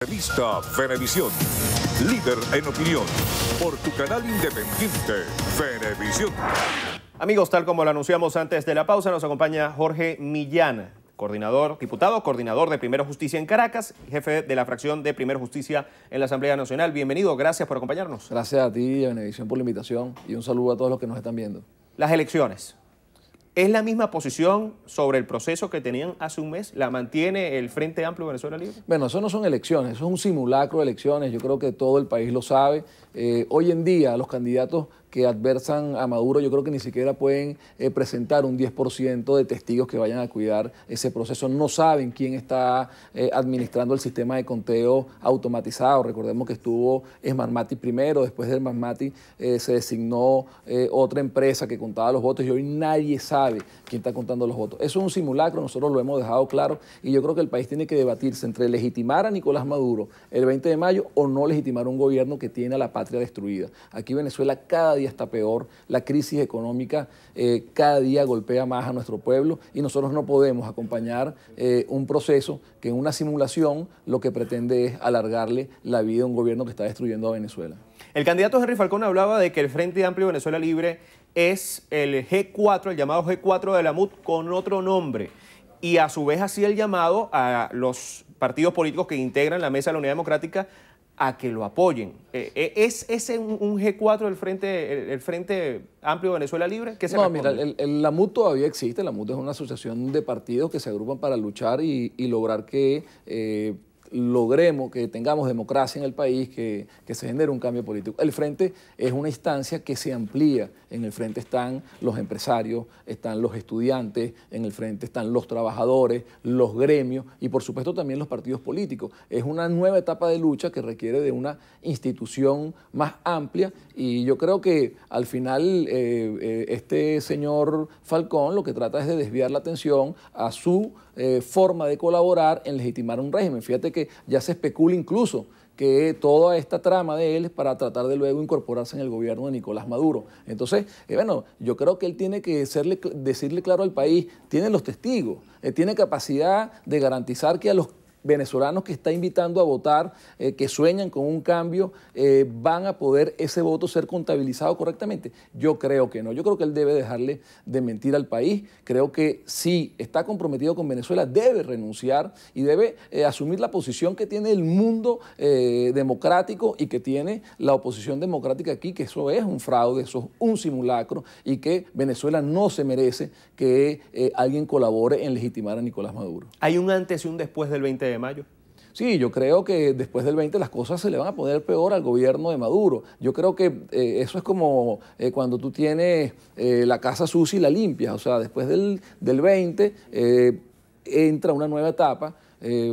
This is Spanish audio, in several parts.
Revista Venevisión, líder en opinión, por tu canal independiente, Venevisión. Amigos, tal como lo anunciamos antes de la pausa, nos acompaña Jorge Millán, diputado coordinador de Primero Justicia en Caracas, jefe de la fracción de Primero Justicia en la Asamblea Nacional. Bienvenido, gracias por acompañarnos. Gracias a ti y a Venevisión por la invitación y un saludo a todos los que nos están viendo. Las elecciones. ¿Es la misma posición sobre el proceso que tenían hace un mes? ¿La mantiene el Frente Amplio Venezuela Libre? Bueno, eso no son elecciones, eso es un simulacro de elecciones. Yo creo que todo el país lo sabe. Hoy en día los candidatos que adversan a Maduro, yo creo que ni siquiera pueden presentar un 10% de testigos que vayan a cuidar ese proceso. No saben quién está administrando el sistema de conteo automatizado. Recordemos que estuvo Smartmatic primero, después de Smartmatic se designó otra empresa que contaba los votos y hoy nadie sabe quién está contando los votos. Eso es un simulacro, nosotros lo hemos dejado claro y yo creo que el país tiene que debatirse entre legitimar a Nicolás Maduro el 20 de mayo o no legitimar un gobierno que tiene a la patria destruida. Aquí Venezuela cada día está peor, la crisis económica cada día golpea más a nuestro pueblo y nosotros no podemos acompañar un proceso que en una simulación lo que pretende es alargarle la vida a un gobierno que está destruyendo a Venezuela. El candidato Henry Falcón hablaba de que el Frente Amplio Venezuela Libre es el G4, el llamado G4 de la MUD con otro nombre y a su vez hacía el llamado a los partidos políticos que integran la Mesa de la Unidad Democrática a que lo apoyen. ¿Es ese un G4 el Frente Amplio Venezuela Libre? ¿Qué se responde? Mira, la MUD todavía existe. La MUD es una asociación de partidos que se agrupan para luchar y lograr que logremos que tengamos democracia en el país, que se genere un cambio político. El Frente es una instancia que se amplía. En el Frente están los empresarios, están los estudiantes, en el Frente están los trabajadores, los gremios y por supuesto también los partidos políticos. Es una nueva etapa de lucha que requiere de una institución más amplia y yo creo que al final este señor Falcón lo que trata es de desviar la atención a su forma de colaborar en legitimar un régimen. Fíjate que ya se especula incluso que toda esta trama de él es para tratar de luego incorporarse en el gobierno de Nicolás Maduro. Entonces, bueno, yo creo que él tiene que decirle claro al país, tiene los testigos, tiene capacidad de garantizar que a los venezolanos que está invitando a votar, que sueñan con un cambio, van a poder ese voto ser contabilizado correctamente. Yo creo que no, yo creo que él debe dejarle de mentir al país, creo que si está comprometido con Venezuela debe renunciar y debe asumir la posición que tiene el mundo democrático y que tiene la oposición democrática aquí, que eso es un fraude, eso es un simulacro y que Venezuela no se merece que alguien colabore en legitimar a Nicolás Maduro. ¿Hay un antes y un después del 20 de mayo? Sí, yo creo que después del 20 las cosas se le van a poner peor al gobierno de Maduro. Yo creo que eso es como cuando tú tienes la casa sucia y la limpias. O sea, después del 20 entra una nueva etapa.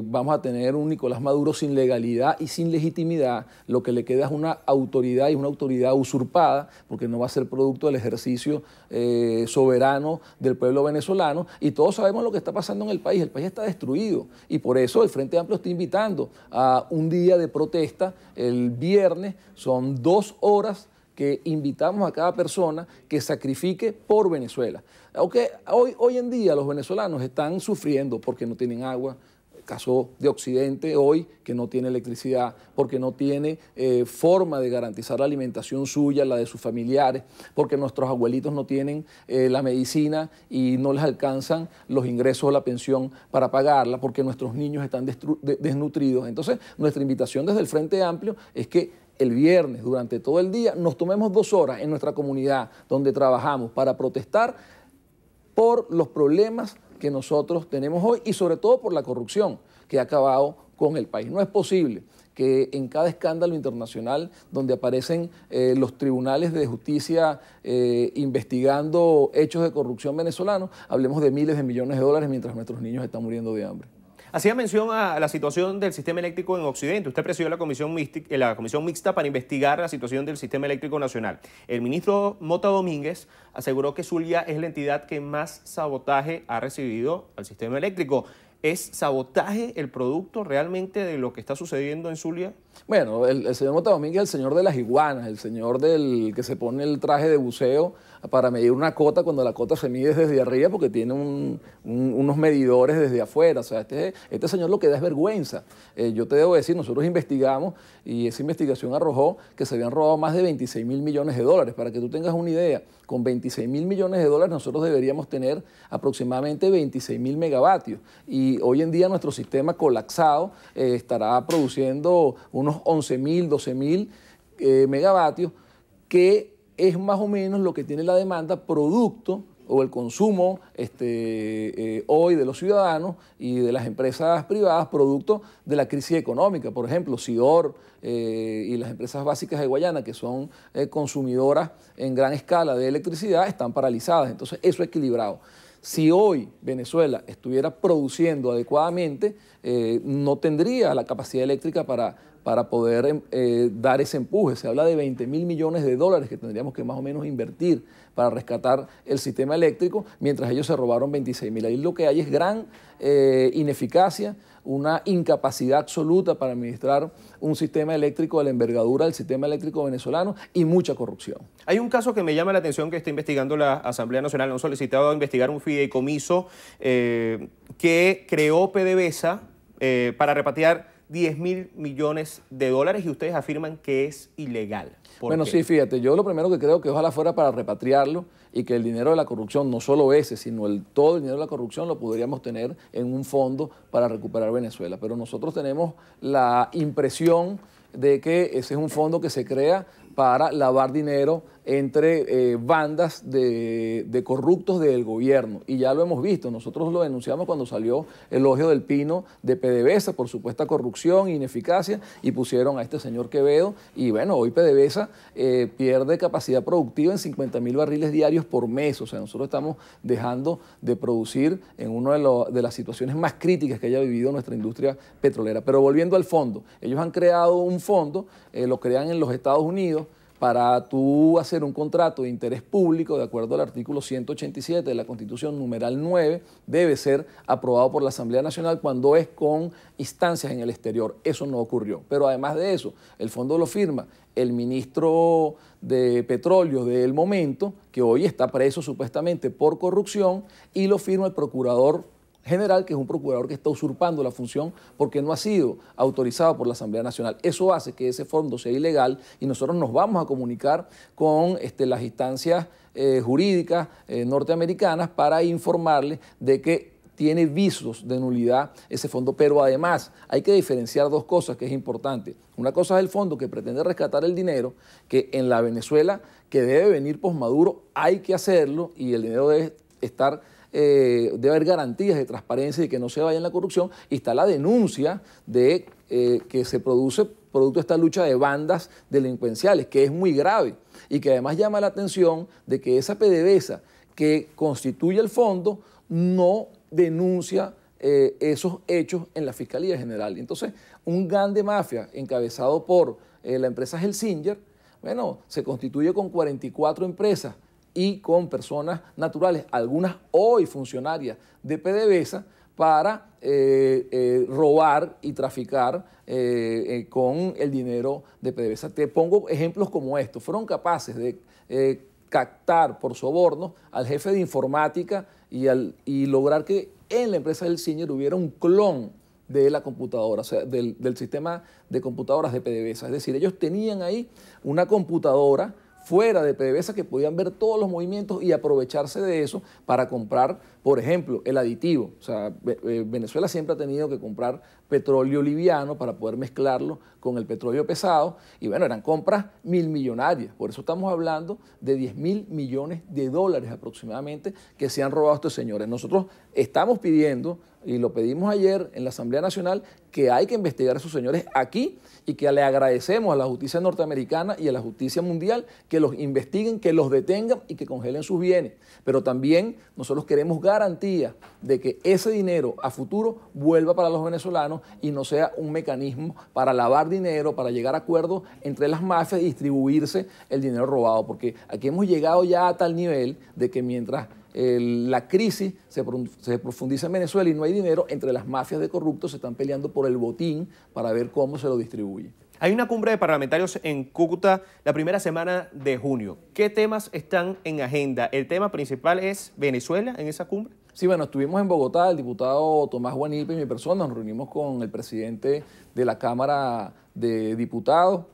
Vamos a tener un Nicolás Maduro sin legalidad y sin legitimidad. Lo que le queda es una autoridad y una autoridad usurpada, porque no va a ser producto del ejercicio soberano del pueblo venezolano. Y todos sabemos lo que está pasando en el país. El país está destruido. Y por eso el Frente Amplio está invitando a un día de protesta el viernes. Son 2 horas que invitamos a cada persona que sacrifique por Venezuela. Aunque hoy en día los venezolanos están sufriendo porque no tienen agua. Caso de Occidente hoy, que no tiene electricidad, porque no tiene forma de garantizar la alimentación suya, la de sus familiares, porque nuestros abuelitos no tienen la medicina y no les alcanzan los ingresos o la pensión para pagarla, porque nuestros niños están desnutridos. Entonces, nuestra invitación desde el Frente Amplio es que el viernes, durante todo el día, nos tomemos 2 horas en nuestra comunidad donde trabajamos para protestar por los problemas que nosotros tenemos hoy y sobre todo por la corrupción que ha acabado con el país. No es posible que en cada escándalo internacional donde aparecen los tribunales de justicia investigando hechos de corrupción venezolanos, hablemos de miles de millones de dólares mientras nuestros niños están muriendo de hambre. Hacía mención a la situación del sistema eléctrico en Occidente. Usted presidió la comisión mixta para investigar la situación del sistema eléctrico nacional. El ministro Mota Domínguez aseguró que Zulia es la entidad que más sabotaje ha recibido al sistema eléctrico. ¿Es sabotaje el producto realmente de lo que está sucediendo en Zulia? Bueno, el señor Mota Domínguez es el señor de las iguanas, el señor del que se pone el traje de buceo para medir una cota cuando la cota se mide desde arriba porque tiene unos medidores desde afuera. O sea, este señor lo que da es vergüenza. Yo te debo decir, nosotros investigamos y esa investigación arrojó que se habían robado más de 26.000 millones de dólares. Para que tú tengas una idea, con 26.000 millones de dólares nosotros deberíamos tener aproximadamente 26.000 megavatios. Y hoy en día nuestro sistema colapsado estará produciendo unos 11.000, 12.000 megavatios, que es más o menos lo que tiene la demanda producto o el consumo hoy de los ciudadanos y de las empresas privadas producto de la crisis económica. Por ejemplo, Sidor y las empresas básicas de Guayana, que son consumidoras en gran escala de electricidad, están paralizadas. Entonces, eso es equilibrado. Si hoy Venezuela estuviera produciendo adecuadamente, no tendría la capacidad eléctrica para poder dar ese empuje. Se habla de 20.000 millones de dólares que tendríamos que más o menos invertir para rescatar el sistema eléctrico, mientras ellos se robaron 26.000. Ahí lo que hay es gran ineficacia, una incapacidad absoluta para administrar un sistema eléctrico de la envergadura del sistema eléctrico venezolano y mucha corrupción. Hay un caso que me llama la atención que está investigando la Asamblea Nacional. Han solicitado a investigar un fideicomiso que creó PDVSA para repatriar 10.000 millones de dólares y ustedes afirman que es ilegal. Bueno, sí, fíjate, yo lo primero que creo que ojalá fuera para repatriarlo y que el dinero de la corrupción, no solo ese, sino todo el dinero de la corrupción lo podríamos tener en un fondo para recuperar Venezuela. Pero nosotros tenemos la impresión de que ese es un fondo que se crea para lavar dinero entre bandas de corruptos del gobierno. Y ya lo hemos visto, nosotros lo denunciamos cuando salió el Ojo del Pino de PDVSA por supuesta corrupción e ineficacia y pusieron a este señor Quevedo y bueno, hoy PDVSA pierde capacidad productiva en 50.000 barriles diarios por mes. O sea, nosotros estamos dejando de producir en una de las situaciones más críticas que haya vivido nuestra industria petrolera. Pero volviendo al fondo, ellos han creado un fondo, lo crean en los Estados Unidos, para tú hacer un contrato de interés público, de acuerdo al artículo 187 de la Constitución, numeral 9, debe ser aprobado por la Asamblea Nacional cuando es con instancias en el exterior. Eso no ocurrió. Pero además de eso, el fondo lo firma el ministro de Petróleo del momento, que hoy está preso supuestamente por corrupción, y lo firma el procurador general, que es un procurador que está usurpando la función porque no ha sido autorizado por la Asamblea Nacional. Eso hace que ese fondo sea ilegal y nosotros nos vamos a comunicar con las instancias jurídicas norteamericanas para informarles de que tiene visos de nulidad ese fondo. Pero además hay que diferenciar dos cosas que es importante. Una cosa es el fondo que pretende rescatar el dinero, que en la Venezuela que debe venir post-Maduro hay que hacerlo y el dinero debe estar debe haber garantías de transparencia y que no se vaya en la corrupción, y está la denuncia de que se produce producto de esta lucha de bandas delincuenciales, que es muy grave y que además llama la atención de que esa PDVSA que constituye el fondo no denuncia esos hechos en la Fiscalía General. Entonces, un gang de mafia encabezado por la empresa Helsinger, bueno, se constituye con 44 empresas y con personas naturales, algunas hoy funcionarias de PDVSA, para robar y traficar con el dinero de PDVSA. Te pongo ejemplos como estos. Fueron capaces de captar por soborno al jefe de informática y lograr que en la empresa del Helsinger hubiera un clon de la computadora, o sea, del sistema de computadoras de PDVSA. Es decir, ellos tenían ahí una computadora fuera de PDVSA que podían ver todos los movimientos y aprovecharse de eso para comprar, por ejemplo, el aditivo. O sea, Venezuela siempre ha tenido que comprar petróleo liviano para poder mezclarlo con el petróleo pesado y bueno, eran compras millonarias. Por eso estamos hablando de 10.000 millones de dólares aproximadamente que se han robado estos señores. Nosotros estamos pidiendo, y lo pedimos ayer en la Asamblea Nacional, que hay que investigar a esos señores aquí y que le agradecemos a la justicia norteamericana y a la justicia mundial que los investiguen, que los detengan y que congelen sus bienes. Pero también nosotros queremos garantía de que ese dinero a futuro vuelva para los venezolanos y no sea un mecanismo para lavar dinero, para llegar a acuerdos entre las mafias y distribuirse el dinero robado. Porque aquí hemos llegado ya a tal nivel de que mientras la crisis se profundiza en Venezuela y no hay dinero, entre las mafias de corruptos se están peleando por el botín para ver cómo se lo distribuye. Hay una cumbre de parlamentarios en Cúcuta la primera semana de junio. ¿Qué temas están en agenda? ¿El tema principal es Venezuela en esa cumbre? Sí, bueno, estuvimos en Bogotá, el diputado Tomás Guanipe y mi persona, nos reunimos con el presidente de la Cámara de Diputados,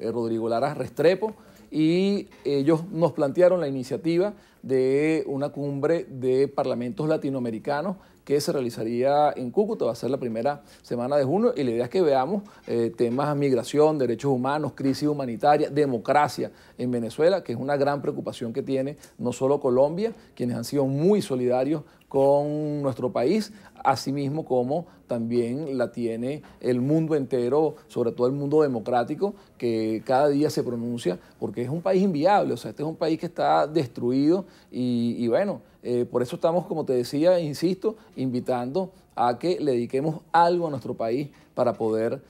Rodrigo Lara Restrepo, y ellos nos plantearon la iniciativa de una cumbre de parlamentos latinoamericanos que se realizaría en Cúcuta, va a ser la primera semana de junio, y la idea es que veamos temas de migración, derechos humanos, crisis humanitaria, democracia en Venezuela, que es una gran preocupación que tiene no solo Colombia, quienes han sido muy solidarios con nuestro país, asimismo como también la tiene el mundo entero, sobre todo el mundo democrático, que cada día se pronuncia, porque es un país inviable, o sea, este es un país que está destruido y bueno, por eso estamos, como te decía, insisto, invitando a que le dediquemos algo a nuestro país para poder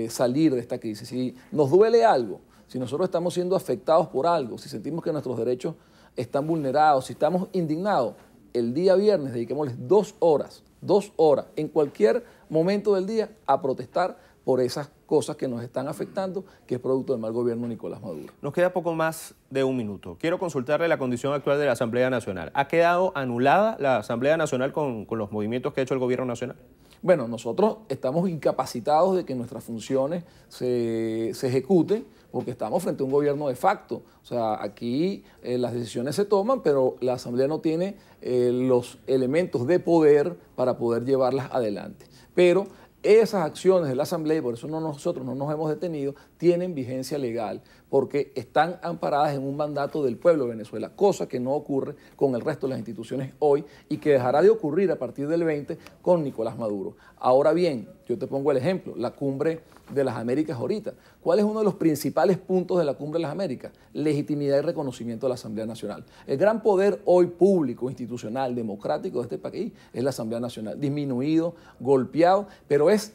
salir de esta crisis. Si nos duele algo, si nosotros estamos siendo afectados por algo, si sentimos que nuestros derechos están vulnerados, si estamos indignados, el día viernes dediquémosles 2 horas, en cualquier momento del día, a protestar por esas cosas que nos están afectando, que es producto del mal gobierno de Nicolás Maduro. Nos queda poco más de 1 minuto. Quiero consultarle la condición actual de la Asamblea Nacional. ¿Ha quedado anulada la Asamblea Nacional con los movimientos que ha hecho el gobierno nacional? Bueno, nosotros estamos incapacitados de que nuestras funciones se ejecuten porque estamos frente a un gobierno de facto. O sea, aquí las decisiones se toman, pero la Asamblea no tiene los elementos de poder para poder llevarlas adelante. Pero esas acciones de la Asamblea, y por eso nosotros no nos hemos detenido, tienen vigencia legal, porque están amparadas en un mandato del pueblo de Venezuela, cosa que no ocurre con el resto de las instituciones hoy y que dejará de ocurrir a partir del 20 con Nicolás Maduro. Ahora bien, yo te pongo el ejemplo, la Cumbre de las Américas ahorita. ¿Cuál es uno de los principales puntos de la Cumbre de las Américas? Legitimidad y reconocimiento de la Asamblea Nacional. El gran poder hoy público, institucional, democrático de este país es la Asamblea Nacional. Disminuido, golpeado, pero es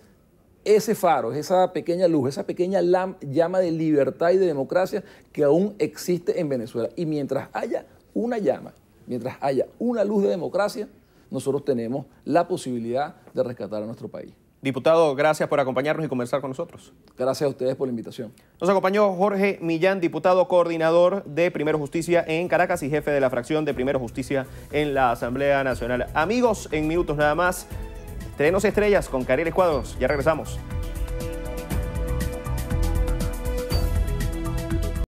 ese faro, es esa pequeña luz, esa pequeña llama de libertad y de democracia que aún existe en Venezuela. Y mientras haya una llama, mientras haya una luz de democracia, nosotros tenemos la posibilidad de rescatar a nuestro país. Diputado, gracias por acompañarnos y conversar con nosotros. Gracias a ustedes por la invitación. Nos acompañó Jorge Millán, diputado coordinador de Primero Justicia en Caracas y jefe de la fracción de Primero Justicia en la Asamblea Nacional. Amigos, en minutos nada más, Estrenos Estrellas con Cariel Cuadros. Ya regresamos.